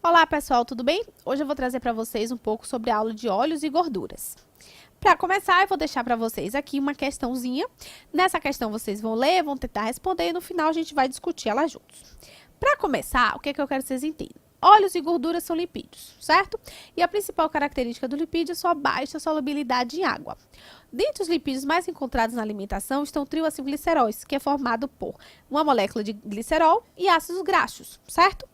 Olá pessoal, tudo bem? Hoje eu vou trazer para vocês um pouco sobre a aula de óleos e gorduras. Para começar, eu vou deixar para vocês aqui uma questãozinha. Nessa questão vocês vão ler, vão tentar responder e no final a gente vai discutir ela juntos. Para começar, o que é que eu quero que vocês entendam? Óleos e gorduras são lipídios, certo? E a principal característica do lipídio é sua baixa solubilidade em água. Dentre os lipídios mais encontrados na alimentação estão o triacilgliceróis, que é formado por uma molécula de glicerol e ácidos graxos, certo?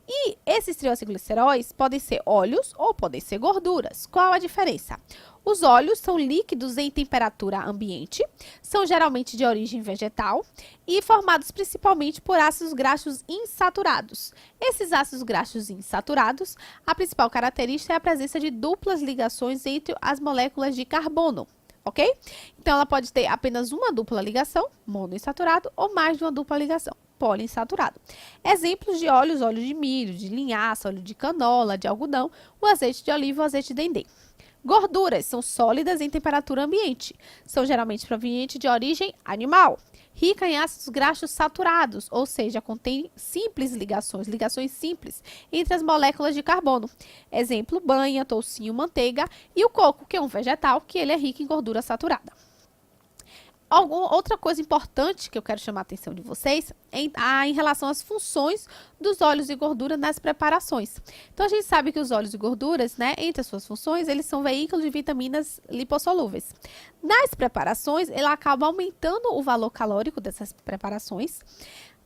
E esses triacilgliceróis podem ser óleos ou podem ser gorduras. Qual a diferença? Os óleos são líquidos em temperatura ambiente, são geralmente de origem vegetal e formados principalmente por ácidos graxos insaturados. Esses ácidos graxos insaturados, a principal característica é a presença de duplas ligações entre as moléculas de carbono. Ok? Então, ela pode ter apenas uma dupla ligação, monoinsaturado, ou mais de uma dupla ligação, poliinsaturado. Exemplos de óleos: óleo de milho, de linhaça, óleo de canola, de algodão, o azeite de oliva e o azeite de dendê. Gorduras são sólidas em temperatura ambiente, são geralmente provenientes de origem animal, rica em ácidos graxos saturados, ou seja, contém simples ligações simples entre as moléculas de carbono. Exemplo, banha, toucinho, manteiga e o coco, que é um vegetal, que ele é rico em gordura saturada. Outra coisa importante que eu quero chamar a atenção de vocês é em relação às funções dos óleos e gorduras nas preparações. Então, a gente sabe que os óleos e gorduras, né, entre as suas funções, eles são veículos de vitaminas lipossolúveis. Nas preparações, ele acaba aumentando o valor calórico dessas preparações,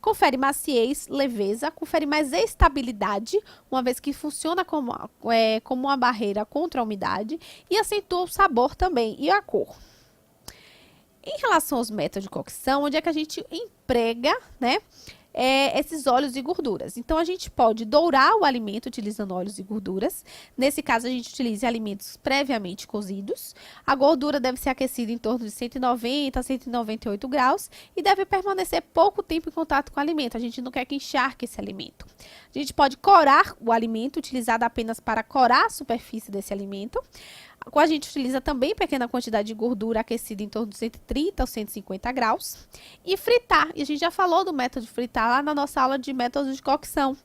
confere maciez, leveza, confere mais estabilidade, uma vez que funciona como uma barreira contra a umidade, e acentua o sabor também e a cor. Em relação aos métodos de cocção, onde é que a gente emprega, né, esses óleos e gorduras? Então, a gente pode dourar o alimento utilizando óleos e gorduras. Nesse caso, a gente utiliza alimentos previamente cozidos. A gordura deve ser aquecida em torno de 190 a 198 graus e deve permanecer pouco tempo em contato com o alimento. A gente não quer que encharque esse alimento. A gente pode corar o alimento, utilizado apenas para corar a superfície desse alimento. A gente utiliza também pequena quantidade de gordura aquecida em torno de 130 ou 150 graus. E fritar. E a gente já falou do método de fritar lá na nossa aula de métodos de cocção.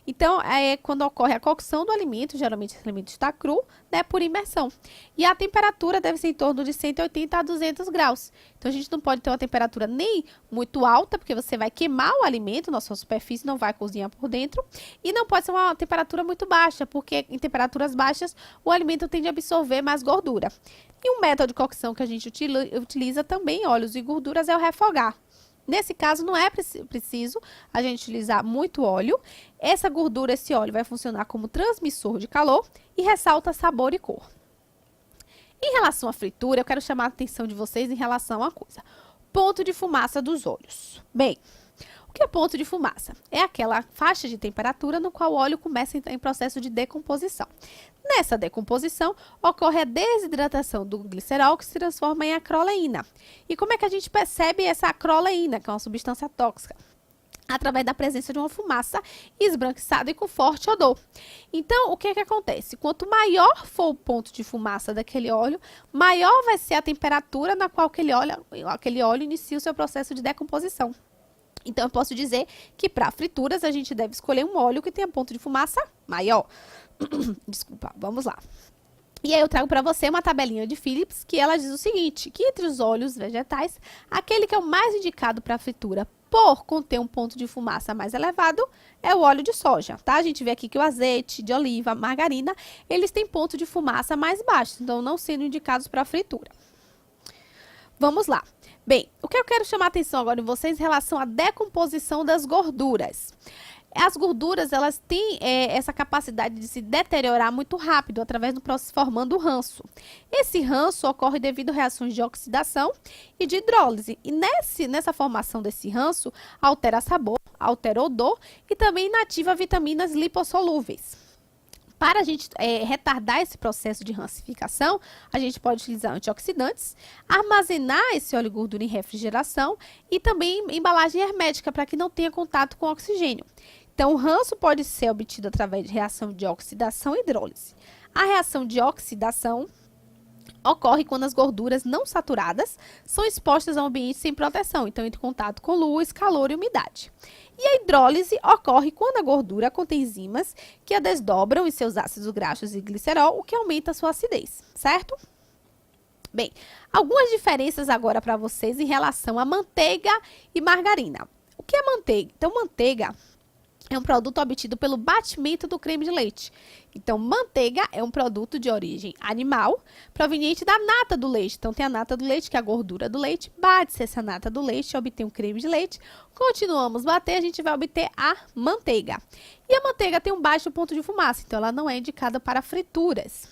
Então, quando ocorre a cocção do alimento, geralmente esse alimento está cru, né, por imersão. E a temperatura deve ser em torno de 180 a 200 graus. Então, a gente não pode ter uma temperatura nem muito alta, porque você vai queimar o alimento, nossa superfície não vai cozinhar por dentro. E não pode ser uma temperatura muito baixa, porque em temperaturas baixas o alimento tende a absorver mais gordura. E um método de cocção que a gente utiliza também óleos e gorduras é o refogar. Nesse caso, não é preciso a gente utilizar muito óleo. Essa gordura, esse óleo, vai funcionar como transmissor de calor e ressalta sabor e cor. Em relação à fritura, eu quero chamar a atenção de vocês em relação a uma coisa: ponto de fumaça dos óleos. Bem, o que é ponto de fumaça? É aquela faixa de temperatura no qual o óleo começa a entrar em processo de decomposição. Nessa decomposição, ocorre a desidratação do glicerol, que se transforma em acroleína. E como é que a gente percebe essa acroleína, que é uma substância tóxica? Através da presença de uma fumaça esbranquiçada e com forte odor. Então, o que é que acontece? Quanto maior for o ponto de fumaça daquele óleo, maior vai ser a temperatura na qual aquele óleo inicia o seu processo de decomposição. Então, eu posso dizer que para frituras a gente deve escolher um óleo que tenha ponto de fumaça maior. Desculpa, vamos lá. E aí eu trago para você uma tabelinha de Phillips, que ela diz o seguinte: que entre os óleos vegetais, aquele que é o mais indicado para fritura por conter um ponto de fumaça mais elevado é o óleo de soja, tá? A gente vê aqui que o azeite de oliva, a margarina, eles têm ponto de fumaça mais baixo, então não sendo indicados para fritura. Vamos lá. Bem, o que eu quero chamar a atenção agora em vocês em relação à decomposição das gorduras. As gorduras, elas têm essa capacidade de se deteriorar muito rápido, através do processo formando ranço. Esse ranço ocorre devido a reações de oxidação e de hidrólise. E nessa formação desse ranço, altera sabor, altera odor e também inativa vitaminas lipossolúveis. Para a gente retardar esse processo de rancificação, a gente pode utilizar antioxidantes, armazenar esse óleo e gordura em refrigeração e também embalagem hermética para que não tenha contato com oxigênio. Então, o ranço pode ser obtido através de reação de oxidação e hidrólise. A reação de oxidação ocorre quando as gorduras não saturadas são expostas a um ambiente sem proteção, então entre contato com luz, calor e umidade. E a hidrólise ocorre quando a gordura contém enzimas que a desdobram em seus ácidos graxos e glicerol, o que aumenta a sua acidez, certo? Bem, algumas diferenças agora para vocês em relação a manteiga e margarina. O que é manteiga? Então, manteiga é um produto obtido pelo batimento do creme de leite. Então, manteiga é um produto de origem animal, proveniente da nata do leite. Então, tem a nata do leite, que é a gordura do leite. Bate-se essa nata do leite, obtém um creme de leite. Continuamos a bater, a gente vai obter a manteiga. E a manteiga tem um baixo ponto de fumaça, então ela não é indicada para frituras.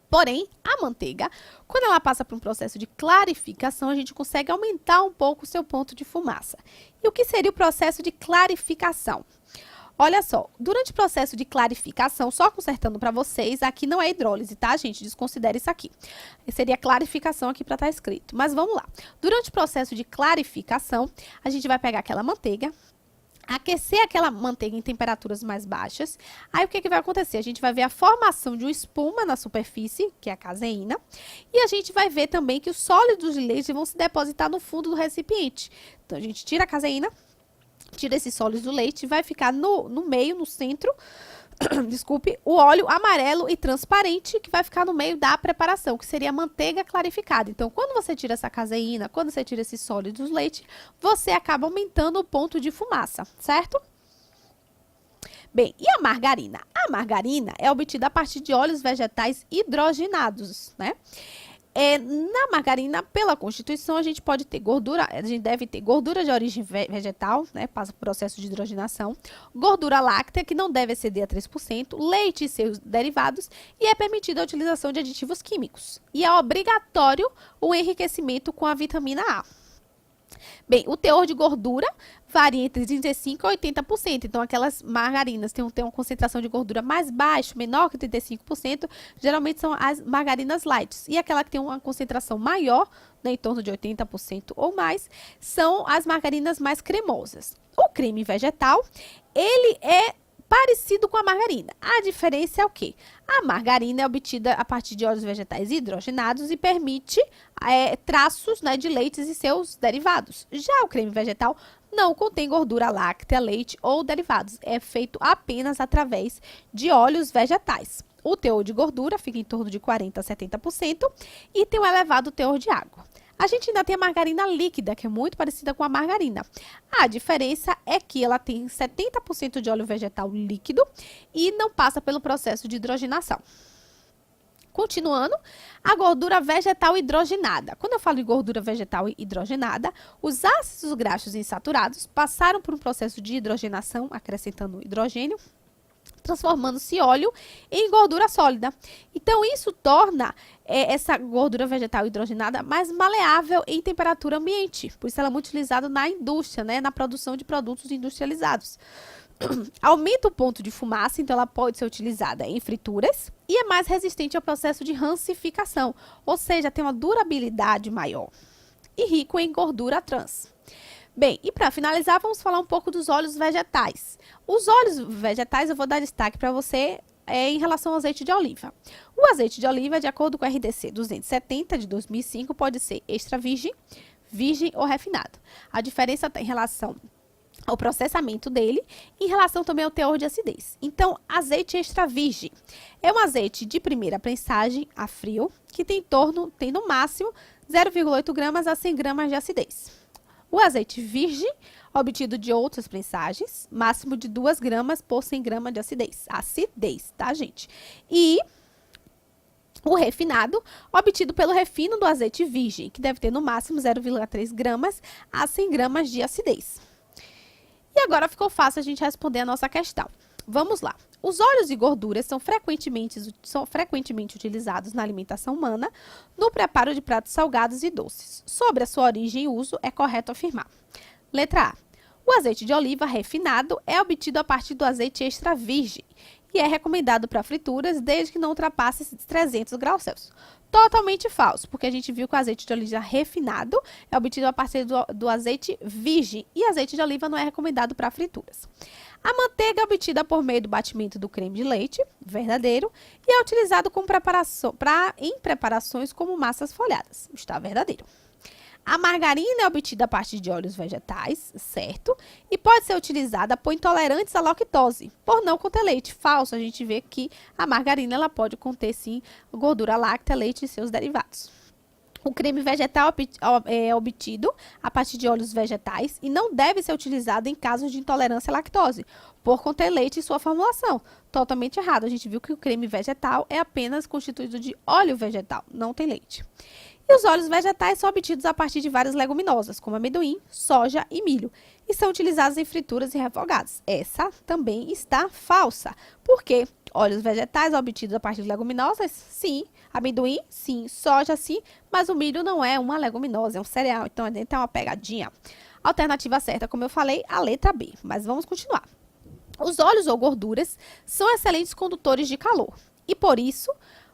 Porém, a manteiga, quando ela passa por um processo de clarificação, a gente consegue aumentar um pouco o seu ponto de fumaça. E o que seria o processo de clarificação? Olha só, durante o processo de clarificação, só consertando para vocês, aqui não é hidrólise, tá, gente? Desconsidere isso aqui. Seria clarificação aqui para estar escrito. Mas vamos lá. Durante o processo de clarificação, a gente vai pegar aquela manteiga, aquecer aquela manteiga em temperaturas mais baixas. Aí, o que vai acontecer? A gente vai ver a formação de uma espuma na superfície, que é a caseína. E a gente vai ver também que os sólidos de leite vão se depositar no fundo do recipiente. Então, a gente tira a caseína, tira esses sólidos do leite, vai ficar no meio, no centro, desculpe, o óleo amarelo e transparente que vai ficar no meio da preparação, que seria a manteiga clarificada. Então, quando você tira essa caseína, quando você tira esses sólidos do leite, você acaba aumentando o ponto de fumaça, certo? Bem, e a margarina? A margarina é obtida a partir de óleos vegetais hidrogenados, né? Na margarina, pela Constituição, a gente pode ter gordura, a gente deve ter gordura de origem vegetal, né, passa por processo de hidrogenação, gordura láctea, que não deve exceder a 3%, leite e seus derivados, e é permitida a utilização de aditivos químicos. E é obrigatório o enriquecimento com a vitamina A. Bem, o teor de gordura varia entre 35% a 80%. Então, aquelas margarinas têm uma concentração de gordura mais baixa, menor que 35%, geralmente são as margarinas light. E aquela que tem uma concentração maior, né, em torno de 80% ou mais, são as margarinas mais cremosas. O creme vegetal, ele é parecido com a margarina. A diferença é o quê? A margarina é obtida a partir de óleos vegetais hidrogenados e permite traços, né, de leites e seus derivados. Já o creme vegetal não contém gordura láctea, leite ou derivados. É feito apenas através de óleos vegetais. O teor de gordura fica em torno de 40% a 70% e tem um elevado teor de água. A gente ainda tem a margarina líquida, que é muito parecida com a margarina. A diferença é que ela tem 70% de óleo vegetal líquido e não passa pelo processo de hidrogenação. Continuando, a gordura vegetal hidrogenada. Quando eu falo de gordura vegetal hidrogenada, os ácidos graxos insaturados passaram por um processo de hidrogenação, acrescentando hidrogênio, transformando-se óleo em gordura sólida. Então, isso torna essa gordura vegetal hidrogenada mais maleável em temperatura ambiente. Por isso, ela é muito utilizada na indústria, né, na produção de produtos industrializados. Aumenta o ponto de fumaça, então ela pode ser utilizada em frituras e é mais resistente ao processo de rancificação, ou seja, tem uma durabilidade maior e rico em gordura trans. Bem, e para finalizar, vamos falar um pouco dos óleos vegetais. Os óleos vegetais, eu vou dar destaque para você em relação ao azeite de oliva. O azeite de oliva, de acordo com o RDC 270 de 2005, pode ser extra virgem, virgem ou refinado. A diferença está em relação ao processamento dele e em relação também ao teor de acidez. Então, azeite extra virgem é um azeite de primeira prensagem a frio, que tem no máximo 0,8 gramas a 100 gramas de acidez. O azeite virgem, obtido de outras prensagens, máximo de 2 gramas por 100 gramas de acidez. Acidez, tá, gente? E o refinado, obtido pelo refino do azeite virgem, que deve ter no máximo 0,3 gramas a 100 gramas de acidez. E agora ficou fácil a gente responder a nossa questão. Vamos lá. Os óleos e gorduras são frequentemente utilizados na alimentação humana, no preparo de pratos salgados e doces. Sobre a sua origem e uso, é correto afirmar. Letra A. O azeite de oliva refinado é obtido a partir do azeite extra virgem e é recomendado para frituras desde que não ultrapasse 300 graus Celsius. Totalmente falso, porque a gente viu que o azeite de oliva refinado é obtido a partir do azeite virgem e azeite de oliva não é recomendado para frituras. A manteiga é obtida por meio do batimento do creme de leite, verdadeiro, e é utilizado em preparações como massas folhadas, está verdadeiro. A margarina é obtida a partir de óleos vegetais, certo? E pode ser utilizada por intolerantes à lactose, por não conter leite. Falso, a gente vê que a margarina ela pode conter, sim, gordura láctea, leite e seus derivados. O creme vegetal é obtido a partir de óleos vegetais e não deve ser utilizado em casos de intolerância à lactose, por conter leite em sua formulação. Totalmente errado. A gente viu que o creme vegetal é apenas constituído de óleo vegetal, não tem leite. E os óleos vegetais são obtidos a partir de várias leguminosas, como amendoim, soja e milho, e são utilizados em frituras e refogados. Essa também está falsa. Por quê? Óleos vegetais obtidos a partir de leguminosas? Sim. Amendoim? Sim. Soja? Sim. Mas o milho não é uma leguminosa, é um cereal, então é uma pegadinha. Alternativa certa, como eu falei, a letra B. Mas vamos continuar. Os óleos ou gorduras são excelentes condutores de calor, e por isso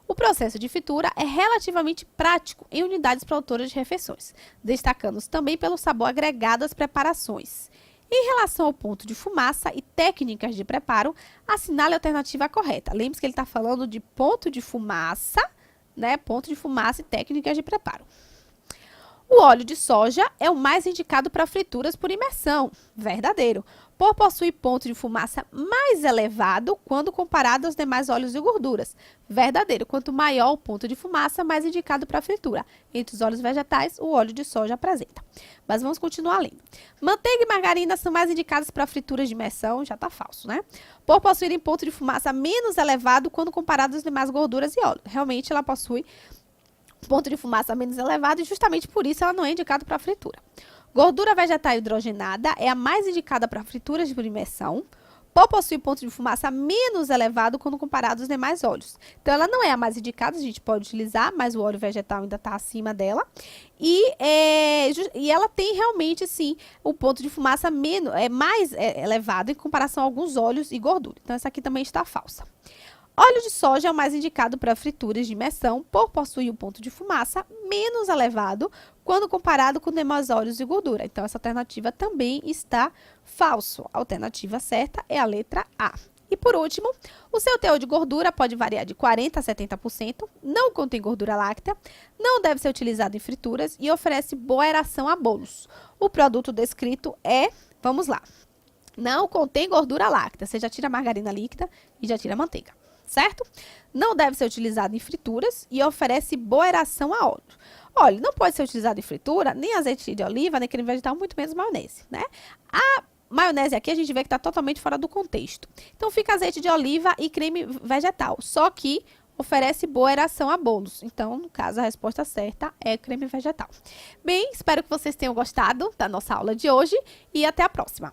o processo de fritura é relativamente prático em unidades produtoras de refeições, destacando-se também pelo sabor agregado às preparações. Em relação ao ponto de fumaça e técnicas de preparo, assinale a alternativa correta. Lembre-se que ele está falando de ponto de fumaça, né? Ponto de fumaça e técnicas de preparo. O óleo de soja é o mais indicado para frituras por imersão, verdadeiro, por possuir ponto de fumaça mais elevado quando comparado aos demais óleos e gorduras, verdadeiro. Quanto maior o ponto de fumaça, mais indicado para fritura. Entre os óleos vegetais, o óleo de soja apresenta. Mas vamos continuar lendo. Manteiga e margarina são mais indicadas para frituras de imersão, já está falso, né? Por possuírem ponto de fumaça menos elevado quando comparado aos demais gorduras e óleos. Realmente ela possui ponto de fumaça menos elevado e justamente por isso ela não é indicada para fritura. Gordura vegetal hidrogenada é a mais indicada para frituras de imersão, por possuir ponto de fumaça menos elevado quando comparado aos demais óleos. Então, ela não é a mais indicada, a gente pode utilizar, mas o óleo vegetal ainda está acima dela. E ela tem realmente, sim, o ponto de fumaça mais elevado em comparação a alguns óleos e gordura. Então, essa aqui também está falsa. Óleo de soja é o mais indicado para frituras de imersão, por possuir um ponto de fumaça menos elevado quando comparado com demais óleos e gordura. Então, essa alternativa também está falso. A alternativa certa é a letra A. E por último, o seu teor de gordura pode variar de 40% a 70%, não contém gordura láctea, não deve ser utilizado em frituras e oferece boa aeração a bolos. O produto descrito é, vamos lá, não contém gordura láctea. Você já tira a margarina líquida e já tira a manteiga. Certo? Não deve ser utilizado em frituras e oferece boa aeração a óleo. Óleo não pode ser utilizado em fritura, nem azeite de oliva, nem creme vegetal, muito menos maionese, né? A maionese aqui a gente vê que está totalmente fora do contexto. Então, fica azeite de oliva e creme vegetal, só que oferece boa aeração a bolos. Então, no caso, a resposta certa é creme vegetal. Bem, espero que vocês tenham gostado da nossa aula de hoje e até a próxima.